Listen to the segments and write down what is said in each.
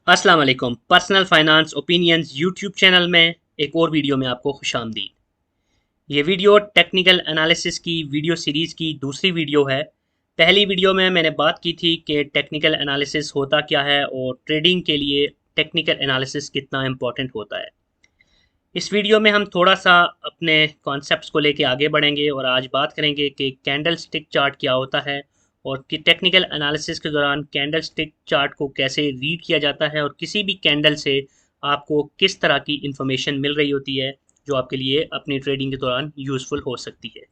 अस्सलाम वालेकुम। Personal finance opinions YouTube channel में एक और वीडियो में आपको खुशामदीद। ये वीडियो टेक्निकल एनालिसिस की वीडियो सीरीज़ की दूसरी वीडियो है। पहली वीडियो में मैंने बात की थी कि टेक्निकल एनालिसिस होता क्या है और ट्रेडिंग के लिए टेक्निकल एनालिसिस कितना इम्पोर्टेंट होता है। इस वीडियो में हम थोड़ा सा अपने कॉन्सेप्ट्स को लेके आगे बढ़ेंगे और आज बात करेंगे कि कैंडल स्टिक चार्ट क्या होता है और कि टेक्निकल एनालिसिस के दौरान कैंडल स्टिक चार्ट को कैसे रीड किया जाता है और किसी भी कैंडल से आपको किस तरह की इंफॉर्मेशन मिल रही होती है जो आपके लिए अपनी ट्रेडिंग के दौरान यूज़फुल हो सकती है।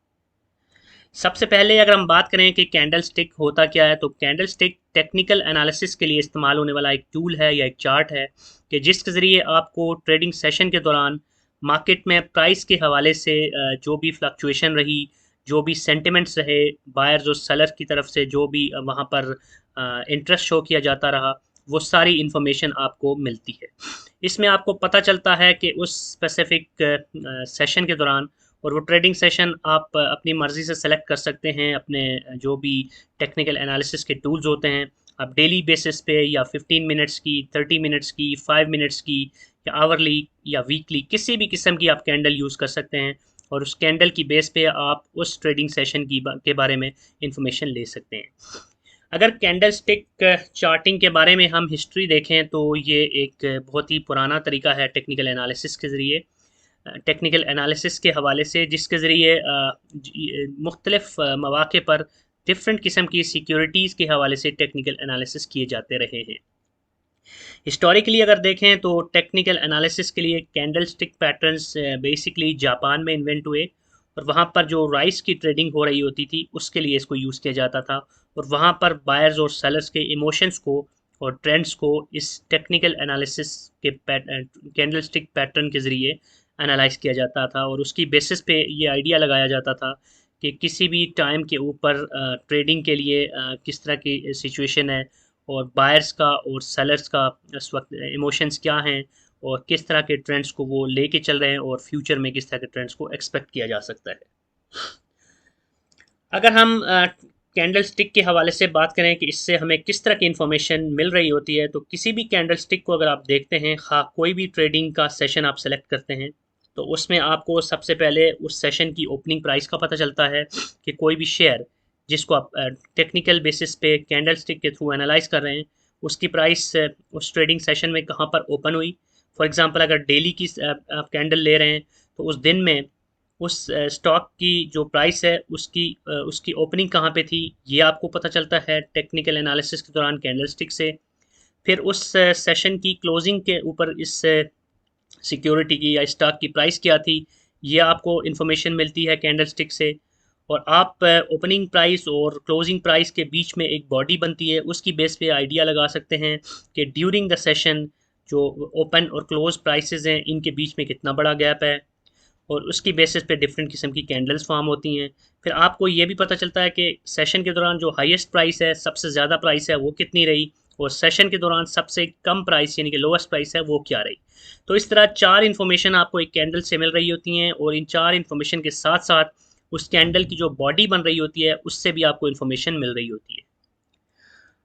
सबसे पहले अगर हम बात करें कि कैंडल स्टिक होता क्या है, तो कैंडल स्टिक टेक्निकल एनालिसिस के लिए इस्तेमाल होने वाला एक टूल है या एक चार्ट है कि जिसके ज़रिए आपको ट्रेडिंग सेशन के दौरान मार्केट में प्राइस के हवाले से जो भी फ्लक्चुएशन रही, जो भी सेंटिमेंट्स रहे, बायर्स और सेलर की तरफ से जो भी वहाँ पर इंटरेस्ट शो किया जाता रहा, वो सारी इन्फॉर्मेशन आपको मिलती है। इसमें आपको पता चलता है कि उस स्पेसिफिक सेशन के दौरान, और वो ट्रेडिंग सेशन आप अपनी मर्ज़ी से सेलेक्ट कर सकते हैं अपने जो भी टेक्निकल एनालिसिस के टूल्स होते हैं। आप डेली बेसिस पे या 15 मिनट्स की, 30 मिनट्स की, 5 मिनट्स की या आवर्ली या वीकली किसी भी किस्म की आप कैंडल यूज़ कर सकते हैं और उस कैंडल की बेस पे आप उस ट्रेडिंग सेशन के बारे में इंफॉर्मेशन ले सकते हैं। अगर कैंडल स्टिक चार्टिंग के बारे में हम हिस्ट्री देखें तो ये एक बहुत ही पुराना तरीका है टेक्निकल एनालिसिस के ज़रिए, टेक्निकल एनालिसिस के हवाले से, जिसके ज़रिए मुख्तलिफ मौाक़े पर डिफरेंट किस्म की सिक्योरिटीज़ के हवाले से टेक्निकल एनालिसिस किए जाते रहे हैं। हिस्टोरिकली अगर देखें तो टेक्निकल एनालिसिस के लिए candle stick patterns basically Japan में इन्वेंट हुए और वहाँ पर जो राइस की ट्रेडिंग हो रही होती थी उसके लिए इसको यूज़ किया जाता था और वहाँ पर बायर्स और सेलर्स के इमोशंस को और ट्रेंड्स को इस टेक्निकल एनालिसिस के कैंडल स्टिक पैटर्न के ज़रिए एनालाइज किया जाता था और उसकी बेसिस पे ये आइडिया लगाया जाता था कि किसी भी टाइम के ऊपर ट्रेडिंग के लिए किस तरह की सिचुएशन है और बायर्स का और सेलर्स का इस वक्त इमोशंस क्या हैं और किस तरह के ट्रेंड्स को वो लेके चल रहे हैं और फ्यूचर में किस तरह के ट्रेंड्स को एक्सपेक्ट किया जा सकता है। अगर हम कैंडल स्टिक के हवाले से बात करें कि इससे हमें किस तरह की इंफॉर्मेशन मिल रही होती है, तो किसी भी कैंडल स्टिक को अगर आप देखते हैं, खा कोई भी ट्रेडिंग का सेशन आप सेलेक्ट करते हैं, तो उसमें आपको सबसे पहले उस सेशन की ओपनिंग प्राइस का पता चलता है कि कोई भी शेयर जिसको आप टेक्निकल बेसिस पे कैंडल स्टिक के थ्रू एनालाइज कर रहे हैं, उसकी प्राइस उस ट्रेडिंग सेशन में कहाँ पर ओपन हुई। फॉर एग्जांपल अगर डेली की आप कैंडल ले रहे हैं तो उस दिन में उस स्टॉक की जो प्राइस है उसकी ओपनिंग कहाँ पे थी, ये आपको पता चलता है टेक्निकल एनालिसिस के दौरान कैंडल स्टिक से। फिर उस सेशन की क्लोजिंग के ऊपर इस सिक्योरिटी की या स्टॉक की प्राइस क्या थी, ये आपको इन्फॉर्मेशन मिलती है कैंडल स्टिक से। और आप ओपनिंग प्राइस और क्लोजिंग प्राइस के बीच में एक बॉडी बनती है, उसकी बेस पे आइडिया लगा सकते हैं कि ड्यूरिंग द सेशन जो ओपन और क्लोज प्राइसेस हैं इनके बीच में कितना बड़ा गैप है और उसकी बेसिस पे डिफरेंट किस्म की कैंडल्स फॉर्म होती हैं। फिर आपको ये भी पता चलता है कि सेशन के दौरान जो हाईएस्ट प्राइस है, सबसे ज़्यादा प्राइस है, वो कितनी रही और सेशन के दौरान सबसे कम प्राइस यानी कि लोएस्ट प्राइस है वो क्या रही। तो इस तरह चार इन्फॉर्मेशन आपको एक कैंडल से मिल रही होती हैं और इन चार इन्फॉर्मेशन के साथ साथ उस कैंडल की जो बॉडी बन रही होती है उससे भी आपको इन्फॉर्मेशन मिल रही होती है।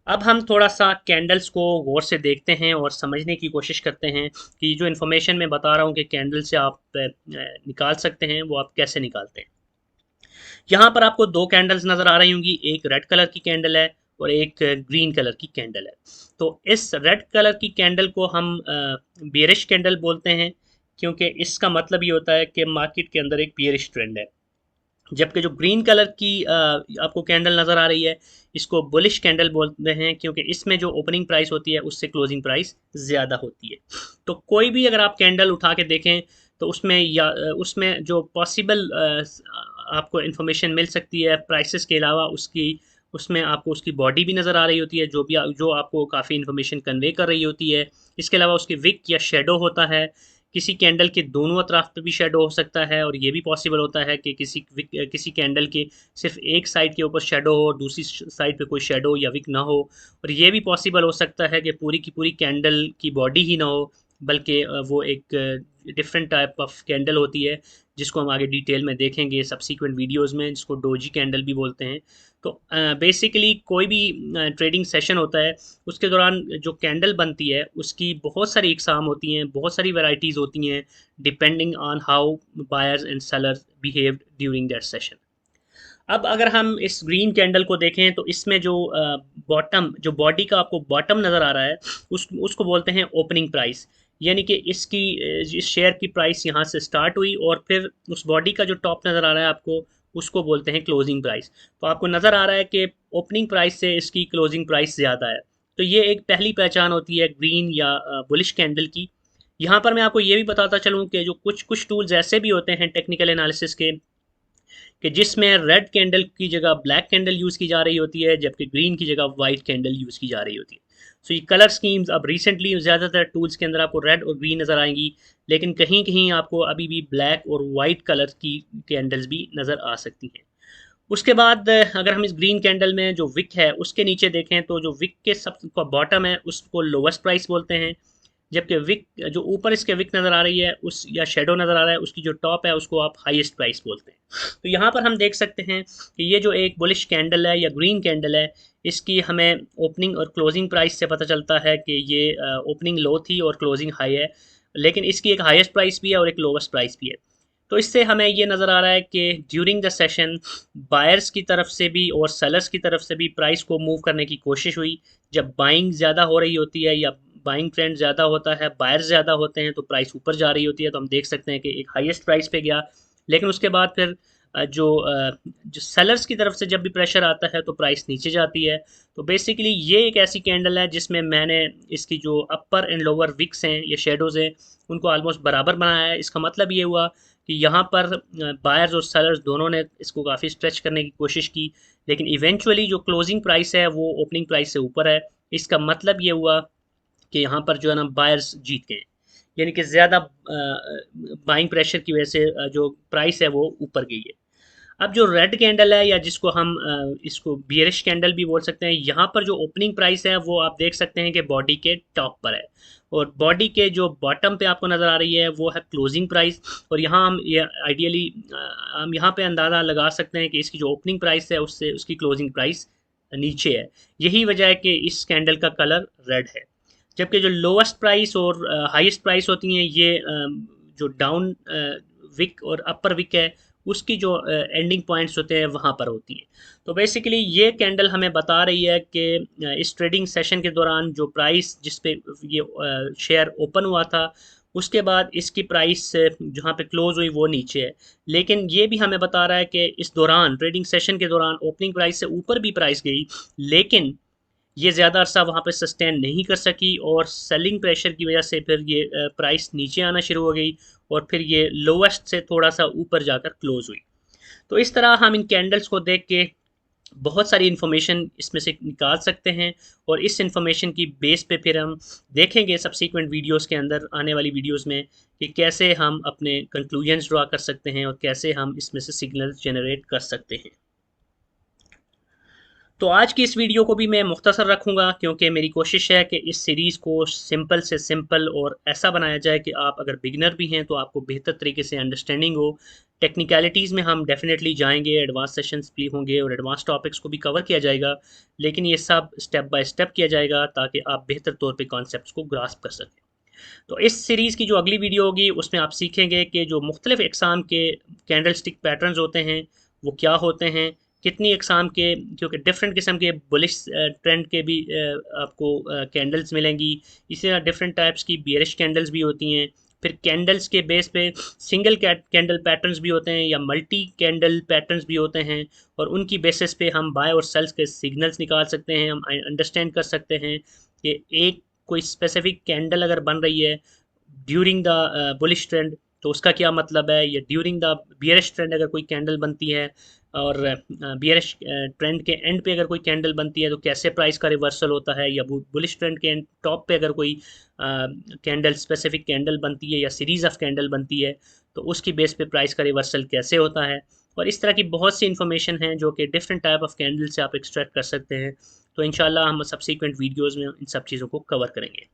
अब हम थोड़ा सा कैंडल्स को गौर से देखते हैं और समझने की कोशिश करते हैं कि जो इन्फॉर्मेशन मैं बता रहा हूँ कि कैंडल से आप निकाल सकते हैं, वो आप कैसे निकालते हैं। यहाँ पर आपको दो कैंडल्स नज़र आ रही होंगी, एक रेड कलर की कैंडल है और एक ग्रीन कलर की कैंडल है। तो इस रेड कलर की कैंडल को हम बेरिश कैंडल बोलते हैं क्योंकि इसका मतलब ये होता है कि मार्केट के अंदर एक बेरिश ट्रेंड है। जबकि जो ग्रीन कलर की आपको कैंडल नज़र आ रही है, इसको बुलिश कैंडल बोलते हैं क्योंकि इसमें जो ओपनिंग प्राइस होती है उससे क्लोजिंग प्राइस ज़्यादा होती है। तो कोई भी अगर आप कैंडल उठा के देखें तो उसमें जो पॉसिबल आपको इन्फॉर्मेशन मिल सकती है प्राइसेस के अलावा, उसकी उसमें आपको उसकी बॉडी भी नज़र आ रही होती है जो आपको काफ़ी इन्फॉर्मेशन कन्वे कर रही होती है। इसके अलावा उसकी विक या शेडो होता है, किसी कैंडल के दोनों अतराफ पे भी शेडो हो सकता है और ये भी पॉसिबल होता है कि किसी कैंडल के सिर्फ एक साइड के ऊपर शेडो हो और दूसरी साइड पे कोई शेडो या विक ना हो। और ये भी पॉसिबल हो सकता है कि पूरी की पूरी कैंडल की बॉडी ही ना हो, बल्कि वो एक डिफरेंट टाइप ऑफ कैंडल होती है जिसको हम आगे डिटेल में देखेंगे सब्सीक्वेंट वीडियोस में, जिसको डोजी कैंडल भी बोलते हैं। तो बेसिकली कोई भी ट्रेडिंग सेशन होता है उसके दौरान जो कैंडल बनती है उसकी बहुत सारी इकसाम होती हैं, बहुत सारी वैरायटीज़ होती हैं, depending on how buyers and sellers behaved during that session. अब अगर हम इस ग्रीन कैंडल को देखें तो इसमें जो बॉटम, जो बॉडी का आपको बॉटम नज़र आ रहा है उसको बोलते हैं ओपनिंग प्राइस। यानी कि इसकी इस शेयर की प्राइस यहाँ से स्टार्ट हुई और फिर उस बॉडी का जो टॉप नज़र आ रहा है आपको, उसको बोलते हैं क्लोजिंग प्राइस। तो आपको नज़र आ रहा है कि ओपनिंग प्राइस से इसकी क्लोजिंग प्राइस ज़्यादा है। तो ये एक पहली पहचान होती है ग्रीन या बुलिश कैंडल की। यहाँ पर मैं आपको ये भी बताता चलूँ कि जो कुछ कुछ टूल्स ऐसे भी होते हैं टेक्निकल एनालिसिस के कि जिसमें रेड कैंडल की जगह ब्लैक कैंडल यूज़ की जा रही होती है, जबकि ग्रीन की जगह वाइट कैंडल यूज़ की जा रही होती है। सो ये कलर स्कीम्स अब रिसेंटली ज़्यादातर टूल्स के अंदर आपको रेड और ग्रीन नज़र आएंगी, लेकिन कहीं कहीं आपको अभी भी ब्लैक और वाइट कलर की कैंडल्स भी नज़र आ सकती हैं। उसके बाद अगर हम इस ग्रीन कैंडल में जो विक है उसके नीचे देखें तो जो विक के सब बॉटम है उसको लोवेस्ट प्राइस बोलते हैं, जबकि विक जो ऊपर इसके विक नज़र आ रही है उस या शेडो नज़र आ रहा है उसकी जो टॉप है उसको आप हाईएस्ट प्राइस बोलते हैं। तो यहाँ पर हम देख सकते हैं कि ये जो एक बुलिश कैंडल है या ग्रीन कैंडल है, इसकी हमें ओपनिंग और क्लोजिंग प्राइस से पता चलता है कि ये ओपनिंग लो थी और क्लोजिंग हाई है, लेकिन इसकी एक हाईएस्ट प्राइस भी है और एक लोवेस्ट प्राइस भी है। तो इससे हमें ये नज़र आ रहा है कि ड्यूरिंग द सेशन बायर्स की तरफ से भी और सेलर्स की तरफ से भी प्राइस को मूव करने की कोशिश हुई। जब बाइंग ज़्यादा हो रही होती है या बाइंग ट्रेंड ज़्यादा होता है, बायर्स ज़्यादा होते हैं, तो प्राइस ऊपर जा रही होती है। तो हम देख सकते हैं कि एक हाईएस्ट प्राइस पे गया, लेकिन उसके बाद फिर जो सेलर्स की तरफ से जब भी प्रेशर आता है तो प्राइस नीचे जाती है। तो बेसिकली ये एक ऐसी कैंडल है जिसमें मैंने इसकी जो अपर एंड लोअर विक्स हैं या शेडोज़ हैं उनको ऑलमोस्ट बराबर बनाया है। इसका मतलब ये हुआ कि यहाँ पर बायर्स और सेलर्स दोनों ने इसको काफ़ी स्ट्रेच करने की कोशिश की, लेकिन इवेंचुअली जो क्लोजिंग प्राइस है वो ओपनिंग प्राइस से ऊपर है। इसका मतलब ये हुआ कि यहाँ पर जो है ना बायर्स जीत गए, यानी कि ज़्यादा बाइंग प्रेशर की वजह से जो प्राइस है वो ऊपर गई है। अब जो रेड कैंडल है या जिसको हम इसको बियरिश कैंडल भी बोल सकते हैं, यहाँ पर जो ओपनिंग प्राइस है वो आप देख सकते हैं कि बॉडी के टॉप पर है और बॉडी के जो बॉटम पे आपको नज़र आ रही है वो है क्लोजिंग प्राइस। और यहाँ हम ये आइडियली हम यहाँ पे अंदाज़ा लगा सकते हैं कि इसकी जो ओपनिंग प्राइस है उससे उसकी क्लोजिंग प्राइस नीचे है। यही वजह है कि इस कैंडल का कलर रेड है। जबकि जो लोवेस्ट प्राइस और हाईएस्ट प्राइस होती हैं ये जो डाउन विक और अपर विक है उसकी जो एंडिंग पॉइंट्स होते हैं वहाँ पर होती हैं। तो बेसिकली ये कैंडल हमें बता रही है कि इस ट्रेडिंग सेशन के दौरान जो प्राइस जिस पे ये शेयर ओपन हुआ था उसके बाद इसकी प्राइस जहाँ पे क्लोज हुई वो नीचे है, लेकिन ये भी हमें बता रहा है कि इस दौरान ट्रेडिंग सेशन के दौरान ओपनिंग प्राइस से ऊपर भी प्राइस गई, लेकिन ये ज़्यादा अरसा वहाँ पे सस्टेन नहीं कर सकी और सेलिंग प्रेशर की वजह से फिर ये प्राइस नीचे आना शुरू हो गई और फिर ये लोवेस्ट से थोड़ा सा ऊपर जाकर क्लोज हुई। तो इस तरह हम इन कैंडल्स को देख के बहुत सारी इन्फॉर्मेशन इसमें से निकाल सकते हैं और इस इन्फॉर्मेशन की बेस पे फिर हम देखेंगे सब्सीक्वेंट वीडियोस के अंदर आने वाली वीडियोस में कि कैसे हम अपने कंक्लूजन्स ड्रा कर सकते हैं और कैसे हम इसमें से सिग्नल्स जनरेट कर सकते हैं। तो आज की इस वीडियो को भी मैं मुख्तसर रखूँगा क्योंकि मेरी कोशिश है कि इस सीरीज़ को सिंपल से सिंपल और ऐसा बनाया जाए कि आप अगर बिगनर भी हैं तो आपको बेहतर तरीके से अंडरस्टैंडिंग हो। टेक्निकलिटीज़ में हम डेफिनेटली जाएंगे, एडवांस सेशंस भी होंगे और एडवांस टॉपिक्स को भी कवर किया जाएगा, लेकिन ये सब स्टेप बाय स्टेप किया जाएगा ताकि आप बेहतर तौर पर कॉन्सेप्ट को ग्रास्प कर सकें। तो इस सीरीज़ की जो अगली वीडियो होगी उसमें आप सीखेंगे कि जो मुख्तलिफ़ इकसाम के कैंडल स्टिक पैटर्न्स होते हैं वो क्या होते हैं, कितनी इकसाम के, क्योंकि डिफरेंट किस्म के बुलिश ट्रेंड के भी आपको कैंडल्स मिलेंगी। इसी तरह डिफरेंट टाइप्स की बियरिश कैंडल्स भी होती हैं। फिर कैंडल्स के बेस पे सिंगल कैंडल पैटर्न्स भी होते हैं या मल्टी कैंडल पैटर्न्स भी होते हैं और उनकी बेसिस पे हम बाय और सेल्स के सिग्नल्स निकाल सकते हैं। हम अंडरस्टैंड कर सकते हैं कि एक कोई स्पेसिफिक कैंडल अगर बन रही है ड्यूरिंग द बुलिश ट्रेंड तो उसका क्या मतलब है, या ड्यूरिंग द बियरिश ट्रेंड अगर कोई कैंडल बनती है और बियरिश ट्रेंड के एंड पे अगर कोई कैंडल बनती है तो कैसे प्राइस का रिवर्सल होता है, या बुलिश ट्रेंड के टॉप पे अगर कोई कैंडल स्पेसिफिक कैंडल बनती है या सीरीज़ ऑफ कैंडल बनती है तो उसकी बेस पे प्राइस का रिवर्सल कैसे होता है। और इस तरह की बहुत सी इन्फॉर्मेशन हैं जो कि डिफरेंट टाइप ऑफ कैंडल से आप एक्सट्रैक्ट कर सकते हैं। तो इंशाल्लाह हम सब्सीक्वेंट वीडियोज़ में इन सब चीज़ों को कवर करेंगे।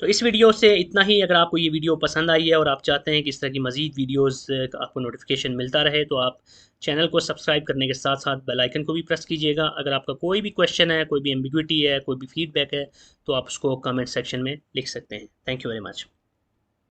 तो इस वीडियो से इतना ही। अगर आपको ये वीडियो पसंद आई है और आप चाहते हैं कि इस तरह की मज़ीद वीडियोस का आपको नोटिफिकेशन मिलता रहे, तो आप चैनल को सब्सक्राइब करने के साथ साथ बेल आइकन को भी प्रेस कीजिएगा। अगर आपका कोई भी क्वेश्चन है, कोई भी एम्बिग्विटी है, कोई भी फीडबैक है, तो आप उसको कमेंट सेक्शन में लिख सकते हैं। Thank you very much.